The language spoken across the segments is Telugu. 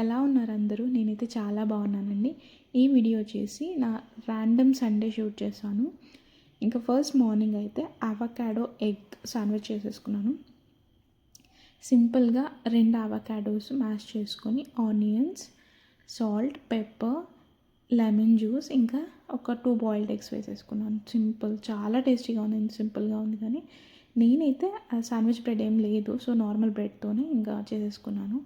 ఎలా ఉన్నారు అందరూ? నేనైతే చాలా బాగున్నానండి. ఈ వీడియో వచ్చేసి నా ర్యాండమ్ సండే షూట్ చేశాను. ఇంకా ఫస్ట్ మార్నింగ్ అయితే అవకాడో ఎగ్ శాండ్విచ్ చేసేసుకున్నాను. సింపుల్గా 2 అవకాడోస్ మ్యాష్ చేసుకొని onions, salt, pepper, lemon juice ఇంకా ఒక 2 బాయిల్డ్ ఎగ్స్ వేసేసుకున్నాను. సింపుల్, చాలా టేస్టీగా ఉంది. సింపుల్గా ఉంది కానీ నేనైతే శాండ్విచ్ బ్రెడ్ ఏం లేదు, సో నార్మల్ బ్రెడ్తోనే ఇంకా చేసేసుకున్నాను.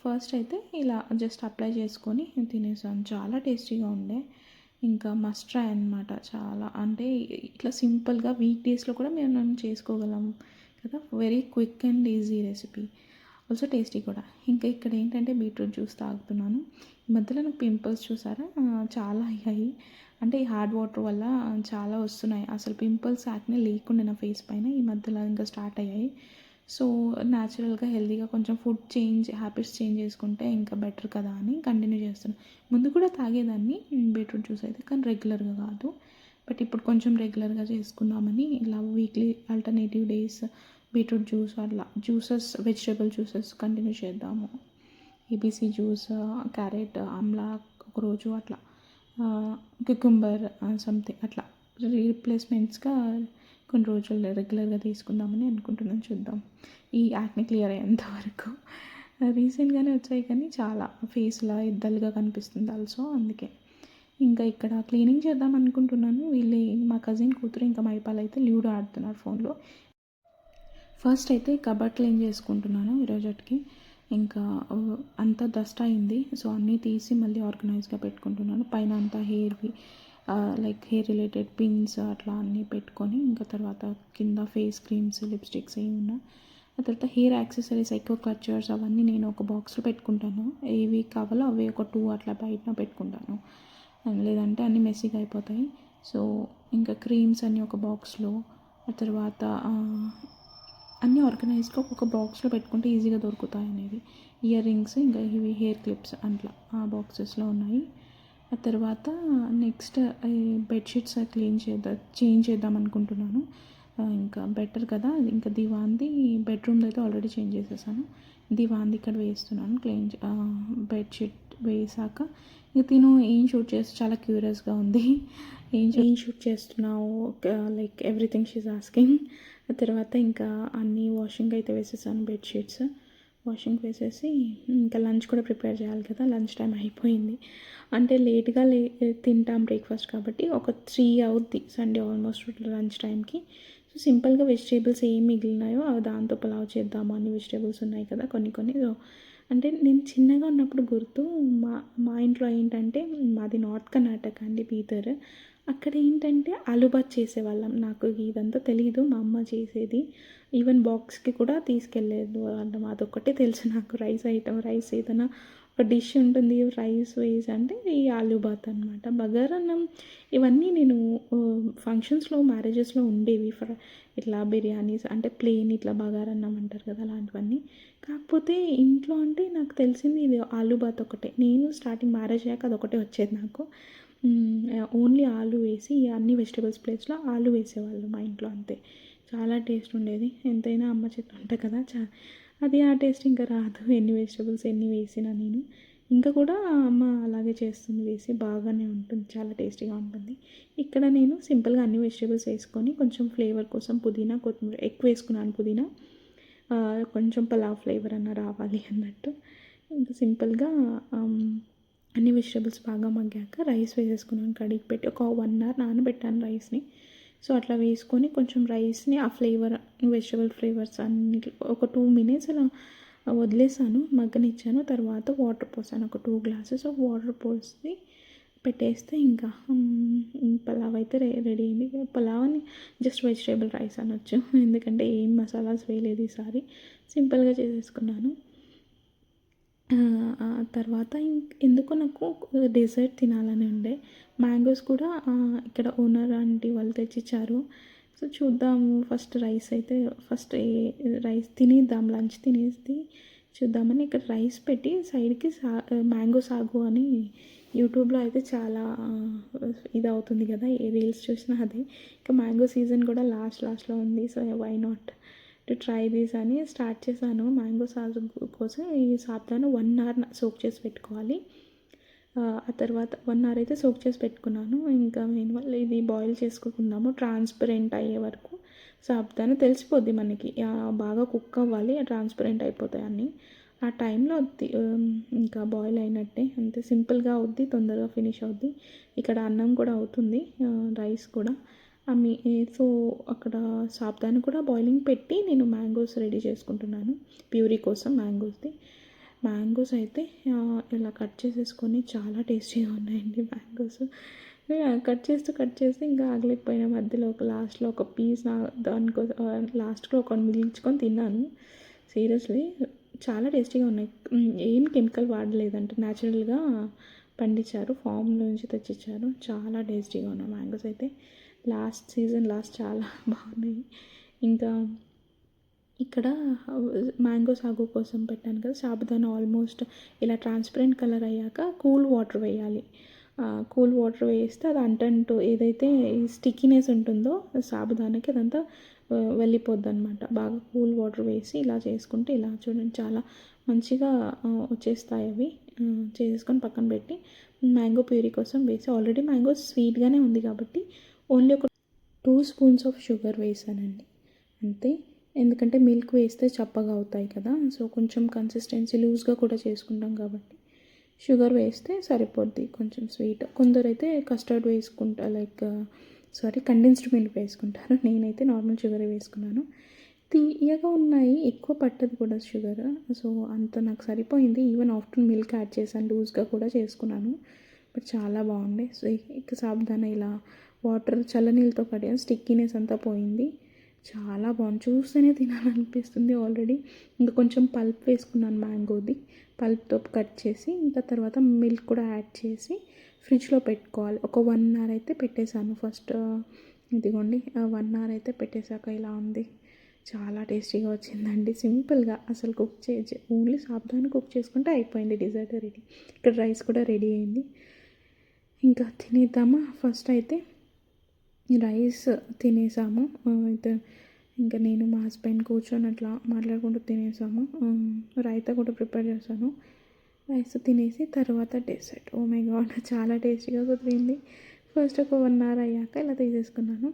ఫస్ట్ అయితే ఇలా జస్ట్ అప్లై చేసుకొని తినేసాను. చాలా టేస్టీగా ఉండే. ఇంకా మస్ట్ ట్రై అనమాట. చాలా అంటే ఇట్లా సింపుల్గా వీక్ డేస్లో కూడా మేము చేసుకోగలం కదా. Very quick and easy recipe, also tasty కూడా. ఇంకా ఇక్కడ ఏంటంటే బీట్రూట్ జ్యూస్ తాగుతున్నాను. ఈ మధ్యలో నాకు పింపుల్స్ చూసారా చాలా అయ్యాయి. అంటే ఈ హార్డ్ వాటర్ వల్ల చాలా వస్తున్నాయి. అసలు పింపుల్స్ యాక్నే లేకుండా నా ఫేస్ పైన ఈ మధ్యలో ఇంకా స్టార్ట్ అయ్యాయి. సో న్యాచురల్గా హెల్తీగా కొంచెం ఫుడ్ హ్యాబిట్స్ చేంజ్ చేసుకుంటే ఇంకా బెటర్ కదా అని కంటిన్యూ చేస్తున్నాను. ముందు కూడా తాగేదాన్ని బీట్రూట్ జ్యూస్ అయితే, కానీ రెగ్యులర్గా కాదు. బట్ ఇప్పుడు కొంచెం రెగ్యులర్గా చేసుకుందామని ఇలా weekly alternative days beetroot juice అట్లా జ్యూసెస్, వెజిటేబుల్ జ్యూసెస్ కంటిన్యూ చేద్దాము. ఏబీసీ జ్యూస్, క్యారెట్, ఆమ్లా ఒకరోజు అట్లా, క్యుకుంబర్ సంథింగ్ అట్లా రీప్లేస్మెంట్స్గా కొన్ని రోజులు రెగ్యులర్గా తీసుకుందామని అనుకుంటున్నాను. చూద్దాం ఈ యాక్ని క్లియర్ అయ్యేంత వరకు. రీసెంట్గానే వచ్చాయి కానీ చాలా ఫేస్లో ఇద్దలుగా కనిపిస్తుంది ఆల్సో. అందుకే ఇంకా ఇక్కడ క్లీనింగ్ చేద్దాం అనుకుంటున్నాను. వీళ్ళు మా కజిన్ కూతురు ఇంకా మైపాల్ అయితే లూడో ఆడుతున్నారు ఫోన్లో. ఫస్ట్ అయితే కబర్డ్ క్లీన్ చేసుకుంటున్నాను ఈరోజుకి. ఇంకా అంతా డస్ట్ అయింది, సో అన్నీ తీసి మళ్ళీ ఆర్గనైజ్గా పెట్టుకుంటున్నాను. పైన అంతా హెయిర్వి లైక్ హెయిర్ రిలేటెడ్ పిన్స్ అట్లా అన్నీ పెట్టుకొని, ఇంకా తర్వాత కింద ఫేస్ క్రీమ్స్, లిప్స్టిక్స్ ఏమి ఉన్నా, ఆ తర్వాత హెయిర్ యాక్సెసరీస్, ఎక్కువ క్లచర్స్ అవన్నీ నేను ఒక బాక్స్లో పెట్టుకుంటాను. ఏవి కావాలో అవి ఒక 2 అట్లా బయట పెట్టుకుంటాను, లేదంటే అన్నీ మెస్సీగా అయిపోతాయి. సో ఇంకా క్రీమ్స్ అన్నీ ఒక బాక్స్లో, ఆ తర్వాత అన్నీ ఆర్గనైజ్గా ఒక బాక్స్లో పెట్టుకుంటే ఈజీగా దొరుకుతాయి అనేది. ఇయర్ రింగ్స్, ఇంకా ఇవి హెయిర్ క్లిప్స్ అట్లా ఆ బాక్సెస్లో ఉన్నాయి. ఆ తర్వాత నెక్స్ట్ బెడ్షీట్స్ చేంజ్ చేద్దాం అనుకుంటున్నాను. ఇంకా బెటర్ కదా. ఇంకా దివాన్ది బెడ్రూమ్ది అయితే ఆల్రెడీ చేంజ్ చేసేసాను. దివాన్ది ఇక్కడ వేస్తున్నాను బెడ్షీట్ వేసాక. ఇక తిను ఏం షూట్ చేస్తూ చాలా క్యూరియస్గా ఉంది. ఏం షూట్ చేస్తున్నావు, లైక్ ఎవ్రీథింగ్ షీజ్ ఆస్కింగ్. ఆ తర్వాత ఇంకా అన్నీ వాషింగ్ అయితే వేసేసాను. బెడ్షీట్స్ వాషింగ్ వేసేసి ఇంకా లంచ్ కూడా ప్రిపేర్ చేయాలి కదా. లంచ్ టైం అయిపోయింది. అంటే లేట్గా తింటాం బ్రేక్ఫాస్ట్ కాబట్టి ఒక 3 అవుద్ది సండే ఆల్మోస్ట్ లంచ్ టైంకి. సో సింపుల్గా వెజిటేబుల్స్ ఏం మిగిలినాయో దాంతో పులావ్ చేద్దాము. అన్ని వెజిటేబుల్స్ ఉన్నాయి కదా కొన్ని. సో అంటే నేను చిన్నగా ఉన్నప్పుడు గుర్తు, మా ఇంట్లో ఏంటంటే, మాది నార్త్ కర్ణాటక అండి, బీదర్. అక్కడ ఏంటంటే ఆలుబాత్ చేసేవాళ్ళం. నాకు ఇదంతా తెలియదు, మా అమ్మ చేసేది. ఈవెన్ బాక్స్కి కూడా తీసుకెళ్ళలేదు వాళ్ళం. అదొక్కటే తెలుసు నాకు. రైస్ ఏదైనా ఒక డిష్ ఉంటుంది రైస్ వేసి అంటే ఈ ఆలుబాత్ అనమాట. బగారన్నం ఇవన్నీ నేను ఫంక్షన్స్లో, మ్యారేజెస్లో ఉండేవి. ఇట్లా బిర్యానీస్ అంటే ప్లెయిన్ ఇట్లా బగారన్నం అంటారు కదా, అలాంటివన్నీ. కాకపోతే ఇంట్లో అంటే నాకు తెలిసింది ఇది ఆలుబాత్ ఒకటే. నేను స్టార్టింగ్ మ్యారేజ్ అయ్యాక అదొకటే వచ్చేది నాకు. ఓన్లీ ఆలు వేసి అన్ని వెజిటేబుల్స్ ప్లేస్లో ఆలు వేసేవాళ్ళు మా ఇంట్లో, అంతే. చాలా టేస్ట్ ఉండేది. ఎంతైనా అమ్మ చేతి వంట కదా, అది ఆ టేస్ట్ ఇంకా రాదు. ఎన్ని వెజిటేబుల్స్ ఎన్ని వేసినా నేను. ఇంకా కూడా అమ్మ అలాగే చేస్తుంది, వేసి బాగానే ఉంటుంది, చాలా టేస్టీగా ఉంటుంది. ఇక్కడ నేను సింపుల్గా అన్ని వెజిటేబుల్స్ వేసుకొని కొంచెం ఫ్లేవర్ కోసం పుదీనా, కొత్తిమీర ఎక్కువ వేసుకున్నాను. పుదీనా కొంచెం పలావ్ ఫ్లేవర్ అన్న రావాలి అన్నట్టు. ఇంకా సింపుల్గా అన్ని వెజిటేబుల్స్ బాగా మగ్గాక రైస్ వేసేసుకున్నాను. కడిగి పెట్టి ఒక 1 అవర్ నానబెట్టాను రైస్ని. సో అట్లా వేసుకొని కొంచెం రైస్ని ఆ ఫ్లేవర్, వెజిటేబుల్ ఫ్లేవర్స్ అన్నిటి ఒక 2 మినిట్స్ అలా వదిలేసాను, మగ్గనిచ్చాను. తర్వాత వాటర్ పోసాను, ఒక 2 గ్లాసెస్ ఆఫ్ వాటర్ పోసి పెట్టేస్తే ఇంకా పలావ్ అయితే రెడీ అయింది. పలావ్ అని జస్ట్ వెజిటేబుల్ రైస్ అనొచ్చు, ఎందుకంటే ఏం మసాలాస్ వేయలేదు ఈసారి. సింపుల్గా చేసేసుకున్నాను. తర్వాత ఎందుకో నాకు డెజర్ట్ తినాలని ఉండే. మ్యాంగోస్ కూడా ఇక్కడ ఓనర్ ఆంటీ వాళ్ళు తెచ్చిచ్చారు. సో చూద్దాము, ఫస్ట్ రైస్ తినేద్దాం, లంచ్ తినేసి చూద్దామని ఇక్కడ రైస్ పెట్టి సైడ్కి మ్యాంగో సాగు అని యూట్యూబ్లో అయితే చాలా ఇది అవుతుంది కదా, ఏ రీల్స్ చూసినా అదే. ఇంకా మ్యాంగో సీజన్ కూడా లాస్ట్లో ఉంది. So why not to try this అని స్టార్ట్ చేశాను. మ్యాంగో సాగు కోసం ఈ సాబుదానా 1 అవర్ సోక్ చేసి పెట్టుకోవాలి. ఆ తర్వాత 1 అవర్ అయితే సోక్ చేసి పెట్టుకున్నాను. ఇంకా మీన్‌వైల్ ఇది బాయిల్ చేసుకుంటున్నాము ట్రాన్స్పరెంట్ అయ్యే వరకు. సాబుదానా తెలిసిపోద్ది మనకి బాగా కుక్ అవ్వాలి, ట్రాన్స్పరెంట్ అయిపోతాయి అన్నీ. ఆ టైంలో ఇంకా బాయిల్ అయినట్టే, అంతే సింపుల్గా అవుద్ది, తొందరగా ఫినిష్ అవుద్ది. ఇక్కడ అన్నం కూడా అవుతుంది, రైస్ కూడా. సో అక్కడ సాబుదానా కూడా బాయిలింగ్ పెట్టి నేను మ్యాంగోస్ రెడీ చేసుకుంటున్నాను ప్యూరీ కోసం. మ్యాంగోస్ అయితే ఇలా కట్ చేసేసుకొని చాలా టేస్టీగా ఉన్నాయండి మ్యాంగోస్. కట్ చేస్తే ఇంకా ఆగలేకపోయినా మధ్యలో లాస్ట్లో ఒక పీస్ దానికోసం లాస్ట్లో ఒక మిగిల్చుకొని తిన్నాను. సీరియస్లీ చాలా టేస్టీగా ఉన్నాయి. ఏం కెమికల్ వాడలేదంటే న్యాచురల్గా పండించారు, ఫామ్ నుంచి తెచ్చిచ్చారు. చాలా టేస్టీగా ఉన్నాయి మ్యాంగోస్ అయితే. లాస్ట్ చాలా బాగున్నాయి. ఇంకా ఇక్కడ మ్యాంగో సాగు కోసం పెట్టాను కదా, సాబుదానా ఆల్మోస్ట్ ఇలా ట్రాన్స్పరెంట్ కలర్ అయ్యాక కూల్ వాటర్ వేయాలి. కూల్ వాటర్ వేస్తే అది అంటంటూ ఏదైతే స్టిక్కీనెస్ ఉంటుందో సాబుదానాకి అదంతా వెళ్ళిపోద్ది అనమాట. బాగా కూల్ వాటర్ వేసి ఇలా చేసుకుంటే ఇలా చూడండి చాలా మంచిగా వచ్చేస్తాయి అవి. చేసుకొని పక్కన పెట్టి మ్యాంగో ప్యూరీ కోసం వేసి, ఆల్రెడీ మ్యాంగో స్వీట్గానే ఉంది కాబట్టి ఓన్లీ ఒక 2 స్పూన్స్ ఆఫ్ షుగర్ వేసానండి అంతే. ఎందుకంటే మిల్క్ వేస్తే చప్పగా అవుతాయి కదా, సో కొంచెం కన్సిస్టెన్సీ లూజ్గా కూడా చేసుకుంటాం కాబట్టి షుగర్ వేస్తే సరిపోద్ది, కొంచెం స్వీట్. కొందరైతే కస్టర్డ్ కండెన్స్డ్ మిల్క్ వేసుకుంటారు. నేనైతే నార్మల్ షుగర్ వేసుకున్నాను. తీయగా ఉన్నాయి, ఎక్కువ పట్టదు కూడా షుగర్, సో అంత నాకు సరిపోయింది. ఈవెన్ ఆఫ్టర్ మిల్క్ యాడ్ చేశాను, లూజ్గా కూడా చేసుకున్నాను. బట్ చాలా బాగుంది. సో ఇక సాబుదానా ఇలా వాటర్ చల్లనీళ్ళతో కడిగాను, స్టిక్కీనెస్ అంతా పోయింది. చాలా బాగుంది, చూస్తేనే తినాలనిపిస్తుంది ఆల్రెడీ. ఇంకా కొంచెం పల్ప్ వేసుకున్నాను మ్యాంగోది, పల్ప్తో కట్ చేసి ఇంకా తర్వాత మిల్క్ కూడా యాడ్ చేసి ఫ్రిడ్జ్లో పెట్టుకోవాలి. ఒక 1 అవర్ అయితే పెట్టేశాను ఫస్ట్. ఇదిగోండి 1 అవర్ అయితే పెట్టేశాక ఇలా ఉంది. చాలా టేస్టీగా వచ్చిందండి. సింపుల్గా అసలు ఓన్లీ సాబుదానా కుక్ చేసుకుంటే అయిపోయింది, డిజర్ట్ రెడీ. ఇక్కడ రైస్ కూడా రెడీ అయింది. ఇంకా తినేద్దామా. ఫస్ట్ అయితే రైస్ తినేసాము అయితే. ఇంకా నేను మా హస్బెండ్ కూర్చొని అట్లా మాట్లాడుకుంటూ తినేసాము. రైతా కూడా ప్రిపేర్ చేశాను. రైస్ తినేసి తర్వాత డెసర్ట్. ఓ మై గాడ్, చాలా టేస్టీగా కుదిరింది. ఫస్ట్ ఒక 1 అవర్ అయ్యాక ఇలా తీసేసుకున్నాను.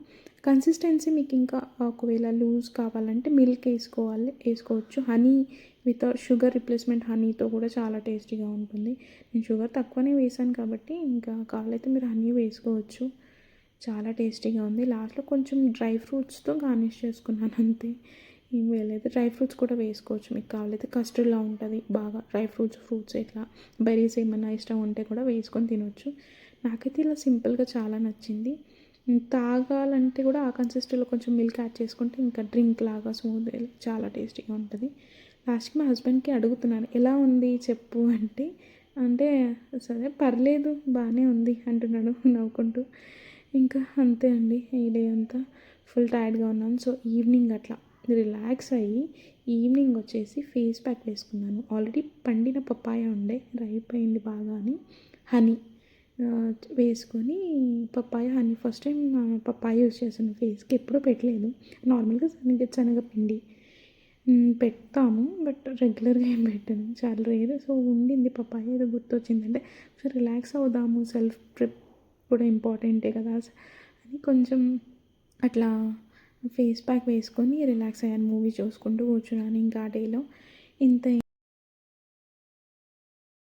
కన్సిస్టెన్సీ మీకు ఇంకా ఒకవేళ లూజ్ కావాలంటే మిల్క్ వేసుకోవచ్చు. హనీ వితౌట్ షుగర్ రిప్లేస్మెంట్ హనీతో కూడా చాలా టేస్టీగా ఉంటుంది. నేను షుగర్ తక్కువనే వేసాను కాబట్టి ఇంకా కావాలైతే మీరు హనీ వేసుకోవచ్చు. చాలా టేస్టీగా ఉంది. లాస్ట్లో కొంచెం డ్రై ఫ్రూట్స్తో గార్నిష్ చేసుకున్నాను అంతే, ఏం వేయలేదు. డ్రై ఫ్రూట్స్ కూడా వేసుకోవచ్చు మీకు కావాలైతే, కస్టర్డ్లా ఉంటుంది బాగా. డ్రై ఫ్రూట్స్ ఇట్లా బెర్రీస్ ఏమైనా ఇష్టం ఉంటే కూడా వేసుకొని తినొచ్చు. నాకైతే ఇలా సింపుల్గా చాలా నచ్చింది. తాగాలంటే కూడా ఆ కన్సిస్టెన్సీలో కొంచెం మిల్క్ యాడ్ చేసుకుంటే ఇంకా డ్రింక్ లాగా స్మూత్ చాలా టేస్టీగా ఉంటుంది. లాస్ట్కి మా హస్బెండ్కి అడుగుతున్నాను ఎలా ఉంది చెప్పు అంటే సరే పర్లేదు బాగానే ఉంది అంటున్నాడు నవ్వుకుంటూ. ఇంకా అంతే అండి, ఈ డే అంతా ఫుల్ టైర్డ్గా ఉన్నాను. సో ఈవినింగ్ అట్లా రిలాక్స్ అయ్యి ఈవినింగ్ వచ్చేసి ఫేస్ ప్యాక్ వేసుకున్నాను. ఆల్రెడీ పండిన పప్పాయ ఉండే, అయిపోయింది బాగా అని హనీ వేసుకొని papaya honey first time papaya use చేశాను ఫేస్కి, ఎప్పుడూ పెట్టలేదు. నార్మల్గా శనగపిండి పెడతాము బట్ రెగ్యులర్గా ఏం పెట్టాను, చాలా రేర్. సో ఉండింది పప్పాయ, ఏదో గుర్తొచ్చిందంటే సో రిలాక్స్ అవుదాము, సెల్ఫ్ ప్రిప్ కూడా ఇంపార్టెంటే కదా అని కొంచెం అట్లా ఫేస్ ప్యాక్ వేసుకొని రిలాక్స్ అయ్యాను. మూవీ చూసుకుంటూ కూర్చున్నాను ఇంకా ఆ డేలో ఇంత.